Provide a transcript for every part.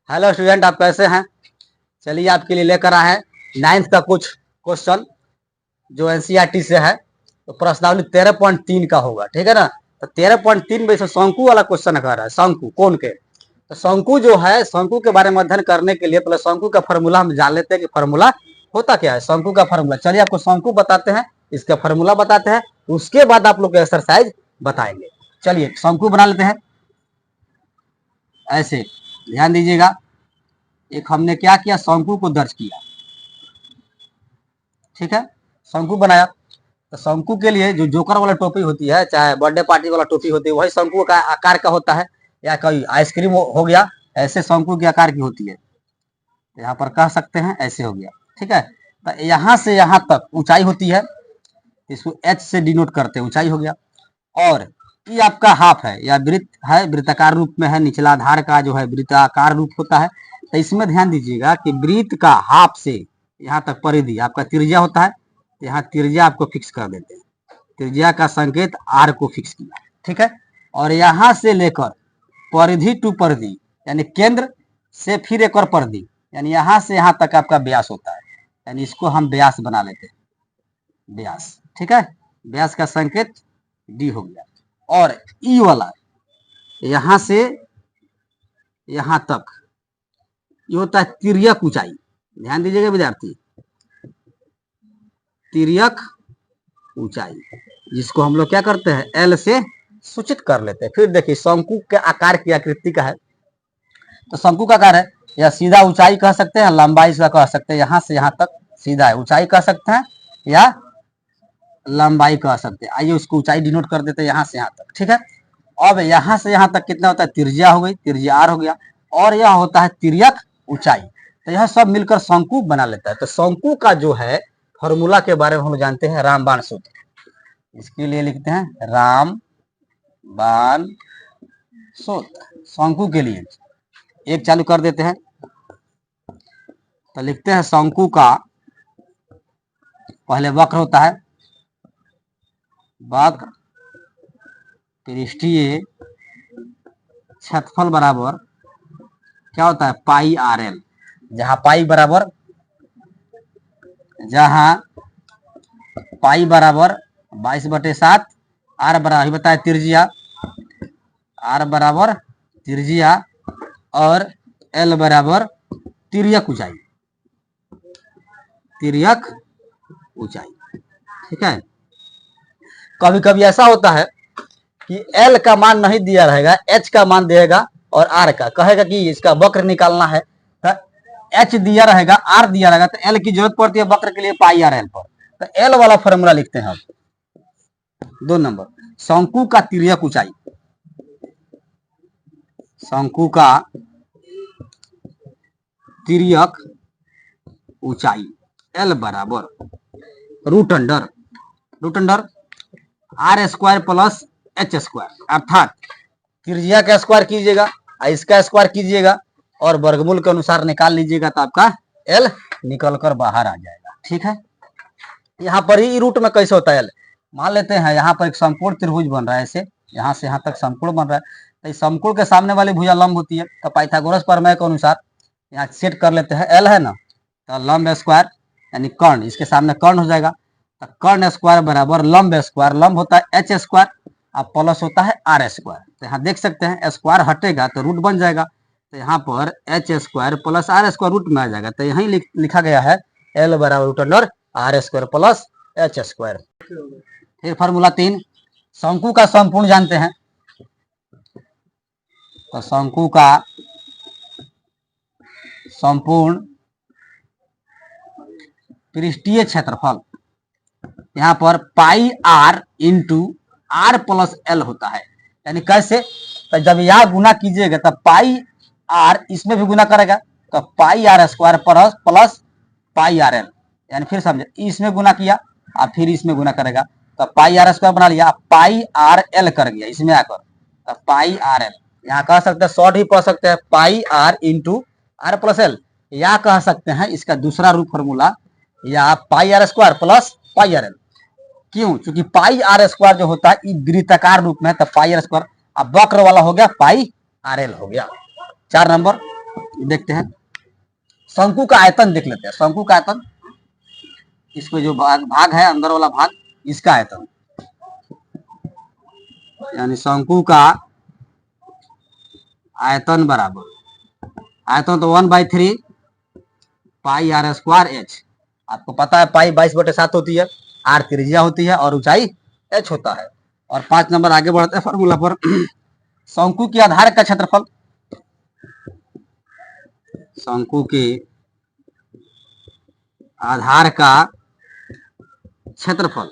Hello student, आप कैसे हैं? चलिए आपके लिए लेकर आए हैं 9th का कुछ क्वेश्चन जो एनसीईआरटी से है। तो प्रश्नावली 13.3 का होगा, ठीक है ना। तो 13.3 में से शंकु वाला क्वेश्चन कर रहा है। शंकु कौन के? तो शंकु जो है, शंकु के बारे में अध्ययन करने के लिए पहले शंकु का फॉर्मूला हम जान लेते हैं कि फॉर्मूला होता क्या है। शंकु का फॉर्मूला, चलिए आपको शंकु बताते हैं, इसका फॉर्मूला बताते हैं, उसके बाद आप लोग को एक्सरसाइज बताएंगे। चलिए शंकु बना लेते हैं। ऐसे ध्यान दीजिएगा, एक हमने क्या किया, शंकु को दर्ज किया, ठीक है। शंकु बनाया, तो शंकु के लिए जो जोकर वाला टोपी होती है, चाहे बर्थडे पार्टी वाला टोपी होती है, वही शंकु का आकार का होता है। या कोई आइसक्रीम हो गया, ऐसे शंकु के आकार की होती है। यहाँ पर कह सकते हैं ऐसे हो गया, ठीक है। तो यहाँ से यहाँ तक ऊंचाई होती है, इसको एच से डिनोट करते हैं, ऊंचाई हो गया। और ये आपका हाफ है या वृत्त है, वृत्ताकार रूप में है, निचला आधार का जो है वृत्ताकार रूप होता है। तो इसमें ध्यान दीजिएगा कि वृत्त का हाफ से यहाँ तक परिधि आपका त्रिज्या होता है। यहाँ त्रिज्या आपको फिक्स कर देते हैं, त्रिज्या का संकेत आर को फिक्स किया, ठीक है। और यहाँ से लेकर परिधि टू परिधि, यानी केंद्र से फिर एक और परिधि, यानी यहाँ से यहाँ तक आपका व्यास होता है, यानी इसको हम व्यास बना लेते हैं, व्यास, ठीक है। व्यास का संकेत डी हो गया। और ई वाला यहां से यहां तक ये होता है तिर्यक ऊंचाई। ध्यान दीजिएगा विद्यार्थी, तिर्यक ऊंचाई, जिसको हम लोग क्या करते हैं, एल से सूचित कर लेते हैं। फिर देखिए शंकु के आकार की आकृति का है, तो शंकु का आकार है, या सीधा ऊंचाई कह सकते हैं, लंबाई इसका कह सकते हैं। यहां से यहां तक सीधा है, ऊंचाई कह सकते हैं या लंबाई कह सकते हैं। आइए उसको ऊंचाई डिनोट कर देते हैं यहाँ से यहाँ तक, ठीक है। अब यहाँ से यहाँ तक कितना होता है, त्रिज्या हो गई, त्रिज्या आर हो गया, और यह होता है तिर्यक ऊंचाई। तो यह सब मिलकर शंकु बना लेता है। तो शंकु का जो है फॉर्मूला के बारे में हम जानते हैं, रामबाण सूत्र। इसके लिए लिखते हैं रामबाण सूत्र शंकु के लिए। एक चालू कर देते हैं, तो लिखते हैं शंकु का पहले वक्र होता है, वक्र पृष्ठीय क्षेत्रफल बराबर क्या होता है, पाई आर एल। जहां पाई बराबर 22/7, आर बराबर बताया त्रिज्या, आर बराबर त्रिज्या, और एल बराबर तिर्यक ऊंचाई, तिर्यक ऊंचाई, ठीक है। कभी कभी ऐसा होता है कि एल का मान नहीं दिया रहेगा, एच का मान देगा, और आर का कहेगा कि इसका वक्र निकालना है, तो एच दिया रहेगा, आर दिया रहेगा, तो एल की जरूरत पड़ती है वक्र के लिए पाई आर एल पर। तो एल वाला फॉर्मूला लिखते हैं अब 2 नंबर, शंकु का तिर्यक ऊंचाई, शंकु का तिर्यक ऊंचाई एल बराबर root under R square plus H square, अर्थात त्रिज्या का स्क्वायर कीजिएगा, इसका स्क्वायर कीजिएगा, और वर्गमूल के अनुसार निकाल लीजिएगा, तो आपका एल निकल कर बाहर आ जाएगा, ठीक है। यहाँ पर ही रूट में कैसे होता है एल, मान लेते हैं यहाँ पर एक समकोण त्रिभुज बन रहा है, ऐसे यहाँ से यहाँ तक समकोण बन रहा है। तो इस समकोण के सामने वाली भुजा लंब होती है, तो पाइथागोरस प्रमेय के अनुसार यहाँ सेट कर लेते हैं, एल है ना, तो लंब स्क्वायर यानी कर्ण, इसके सामने कर्ण हो जाएगा, तो कर्ण स्क्वायर बराबर लंब स्क्वायर, लंब होता है एच स्क्वायर, अब प्लस होता है आर स्क्वायर। तो यहाँ देख सकते हैं स्क्वायर हटेगा तो रूट बन जाएगा, तो यहाँ पर H square plus R square root में आ जाएगा। तो यही लिखा गया है एल बराबर root under R square plus H square. फिर फॉर्मूला 3, शंकु का संपूर्ण जानते हैं, तो शंकु का संपूर्ण पृष्ठीय क्षेत्रफल यहाँ पर pi r into r plus l होता है। यानी कैसे, तो जब यहाँ गुना कीजिएगा तब पाई आर इसमें भी गुना करेगा, तो pi r square plus pi r l, यानी फिर समझे, इसमें गुना किया और फिर इसमें गुना करेगा, तो पाई आर स्क्वायर बना लिया, पाई आर एल कर गया इसमें आकर, तो पाई आर एल। यहाँ कह सकते हैं शॉर्ट ही पढ़ सकते हैं, pi r into r plus l, या कह सकते हैं इसका दूसरा रूप फॉर्मूला, या pi r square plus pi r l. क्यों, क्योंकि पाई आर स्क्वायर जो होता है वृत्ताकार रूप में, तो पाई आर स्क्वायर, अब वक्र वाला हो गया पाई आर एल हो गया। 4 नंबर, देखते हैं, शंकु का आयतन देख लेते हैं। शंकु का आयतन, इसमें जो भाग है अंदर वाला भाग, इसका आयतन, यानी शंकु का आयतन बराबर, आयतन तो 1/3 पाई आर स्क्वायर एच। आपको पता है पाई 22/7 होती है, आर त्रिज्या होती है और ऊंचाई एच होता है। और 5 नंबर आगे बढ़ते हैं फॉर्मूला पर। शंकु के आधार का क्षेत्रफल, शंकु के आधार का क्षेत्रफल,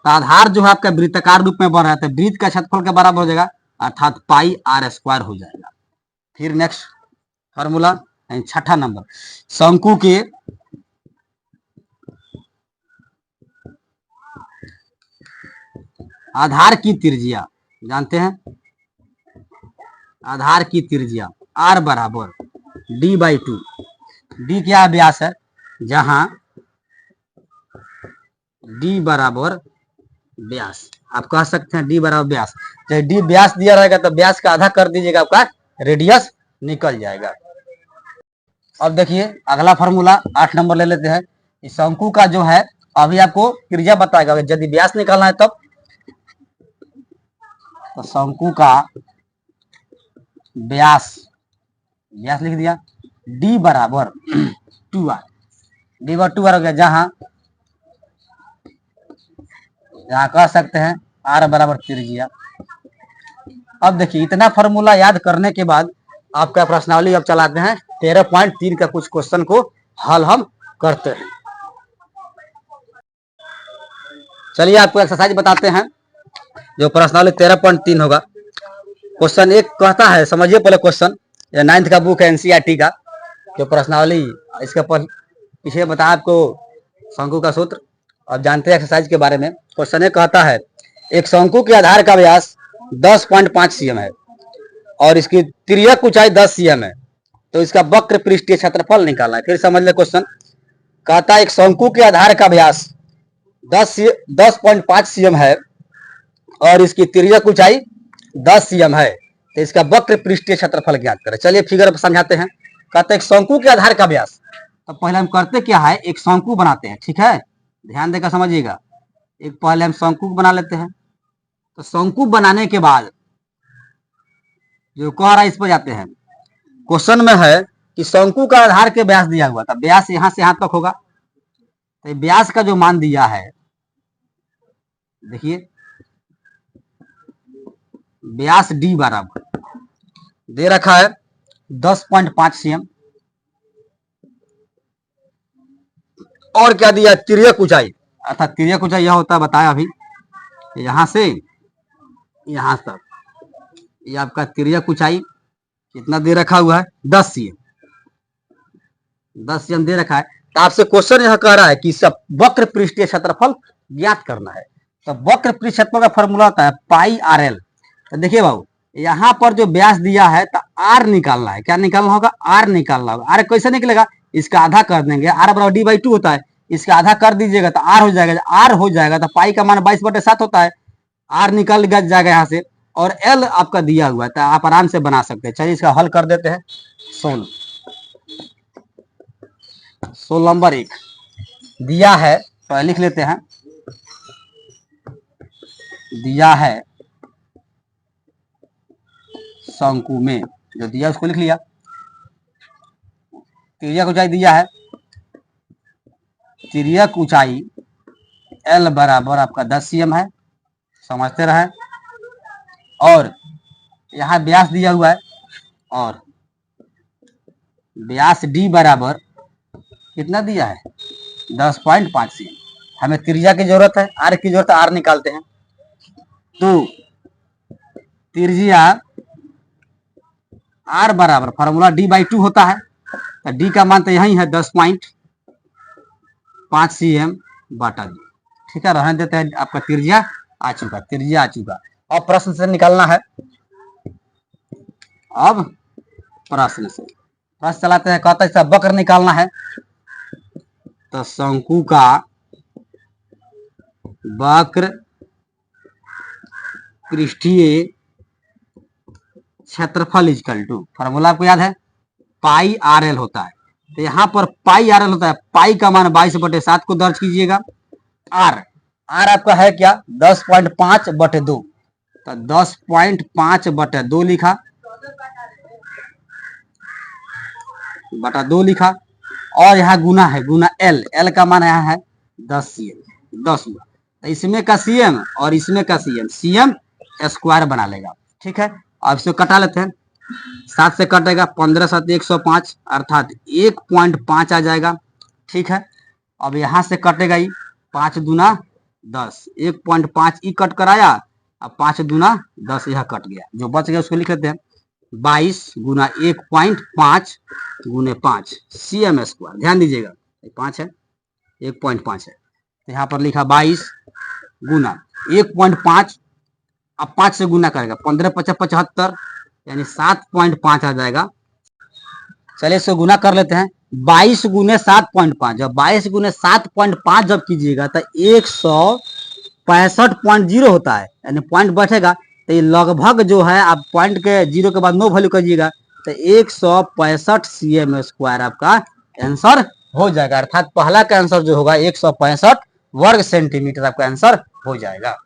तो आधार जो है आपका वृत्ताकार रूप में बन रहा है, तो वृत्त का क्षेत्रफल के बराबर हो जाएगा, अर्थात पाई आर स्क्वायर हो जाएगा। फिर नेक्स्ट फॉर्मूला, छठा नंबर, शंकु के आधार की त्रिज्या, जानते हैं आधार की त्रिज्या r बराबर d/2। d क्या व्यास है, जहां d बराबर व्यास, आप कह सकते हैं d बराबर व्यास। जब d व्यास दिया रहेगा तो व्यास का आधा कर दीजिएगा, आपका रेडियस निकल जाएगा। अब देखिए अगला फॉर्मूला 8 नंबर ले लेते हैं। इस शंकु का जो है अभी आपको त्रिज्या बताएगा, यदि व्यास निकालना है तब, तो शंकु का व्यास, व्यास लिख दिया, d बराबर 2r, d बराबर 2r हो गया, जहां कह सकते हैं r बराबर त्रिज्या। अब देखिए इतना फॉर्मूला याद करने के बाद आपका प्रश्नावली अब चलाते हैं 13.3 का कुछ क्वेश्चन को हल हम करते हैं। चलिए आपको एक्सरसाइज बताते हैं, जो प्रश्नावली 13.3 होगा। क्वेश्चन 1 कहता है, समझिए पहले क्वेश्चन, ये 9th का बुक है एनसीईआरटी का, जो प्रश्नावली इसके पीछे बताया आपको शंकु का सूत्र। अब जानते हैं एक्सरसाइज के बारे में। क्वेश्चन 1 कहता है, एक शंकु के आधार का व्यास 10.5 cm है और इसकी तिर्यक ऊंचाई 10 cm है, तो इसका वक्र पृष्ठीय क्षेत्रफल निकालना है। फिर समझ ले क्वेश्चन, कहता है एक शंकु के आधार का व्यास 10.5 cm है और इसकी तिर्यक ऊंचाई 10 cm है, तो इसका वक्र पृष्ठीय क्षेत्रफल ज्ञात करें। चलिए फिगर समझाते हैं। कहते हैं एक शंकु के आधार का व्यास, तो पहले हम करते क्या है, एक शंकु बनाते हैं, ठीक है, ध्यान देकर समझिएगा। एक पहले हम शंकु बना लेते हैं, तो शंकु बनाने के बाद जो कह रहा है इस पर जाते हैं। क्वेश्चन में है कि शंकु का आधार के व्यास दिया हुआ था, व्यास यहां से यहां तक होगा, तो व्यास का जो मान दिया है, देखिए व्यास d बराबर दे रखा है 10.5 cm, और क्या दिया, तिर्यक ऊंचाई, अर्थात तिर्यक ऊंचाई यह होता है, बताया अभी, यहां से यहां तक, ये आपका तिर्यक ऊंचाई कितना दे रखा हुआ है, 10 cm, 10 cm दे रखा है। तो आपसे क्वेश्चन यह कह रहा है कि सब वक्र पृष्ठीय क्षेत्रफल ज्ञात करना है। तो वक्र पृष्ठ क्षेत्रफल का फॉर्मूला होता है पाई आर एल। तो देखिए बाबू, यहाँ पर जो व्यास दिया है तो आर निकालना है, क्या निकालना होगा, आर निकालना होगा। आर कैसे निकलेगा, इसका आधा कर देंगे, आर बराबर d/2 होता है, इसका आधा कर दीजिएगा तो आर हो जाएगा, आर हो जाएगा तो पाई का मान 22/7 होता है, आर निकल जाएगा यहाँ से, और एल आपका दिया हुआ है, तो आप आराम से बना सकते हैं। चलिए इसका हल कर देते हैं। सोल नंबर 1 दिया है, तो लिख लेते हैं, दिया है शंकु में, जो दिया उसको लिख लिया, तिर्यक ऊंचाई दिया है, तिर्यक ऊंचाई एल बराबर आपका 10 cm है, समझते रहे, और यहाँ व्यास दिया हुआ है, और व्यास d बराबर कितना दिया है, 10.5 cm। हमें त्रिज्या की जरूरत है, आर की जरूरत है, आर निकालते हैं। तो त्रिज्या आर बराबर फॉर्मूला d/2 होता है, तो d का मान तो यही है 10.5 cm बटा 2, ठीक है, रहने देते हैं। आपका त्रिज्या आ चुका, त्रिज्या आ चुका। अब प्रश्न से निकालना है, अब प्रश्न चलाते हैं। कहता है वक्र निकालना है, तो शंकु का वक्र पृष्ठीय क्षेत्रफल इक्वल टू, फॉर्मूला आपको याद है, पाई आर एल होता है। तो यहाँ पर पाई आर एल होता है, पाई का मान 22/7 को दर्ज कीजिएगा। आर आर आपका है क्या 10.5/2, तो 10.5/2 लिखा, बटा 2 लिखा। और यहाँ गुना है, गुना एल, एल का मान यहाँ है 10 सीएम, 10 हुआ। तो इसमें का सीएम और इसमें का सीएम, सीएम स्क्वायर बना लेगा। ठीक है, अब इसको कटा लेते हैं। 7 से कटेगा, 15 7 105, अर्थात 1.5 आ जाएगा। ठीक है, अब यहाँ से कटेगा ही 5 दूना 10, 1.5 ई कट कराया, अब 5 दूना 10 यह कट गया, जो बच गया उसको लिख लेते हैं 22 गुना 1.5 गुने 5 सीएम स्क्वायर। ध्यान दीजिएगा 5 है, 1.5 है, तो यहाँ पर लिखा 22 गुना 1.5, अब 5 से गुना करेगा, 15 5 75, यानी 7.5 आ जाएगा। चलिए इसको गुना कर लेते हैं, 22 गुने 7.5, जब 22 गुने 7.5 जब कीजिएगा तो 165.0 होता है, यानी पॉइंट बैठेगा। तो ये लगभग जो है, आप पॉइंट के 0 के बाद नो वैल्यू करिएगा तो 165 सीएम स्क्वायर आपका आंसर हो जाएगा। अर्थात पहला का आंसर जो होगा 165 वर्ग सेंटीमीटर आपका आंसर हो जाएगा।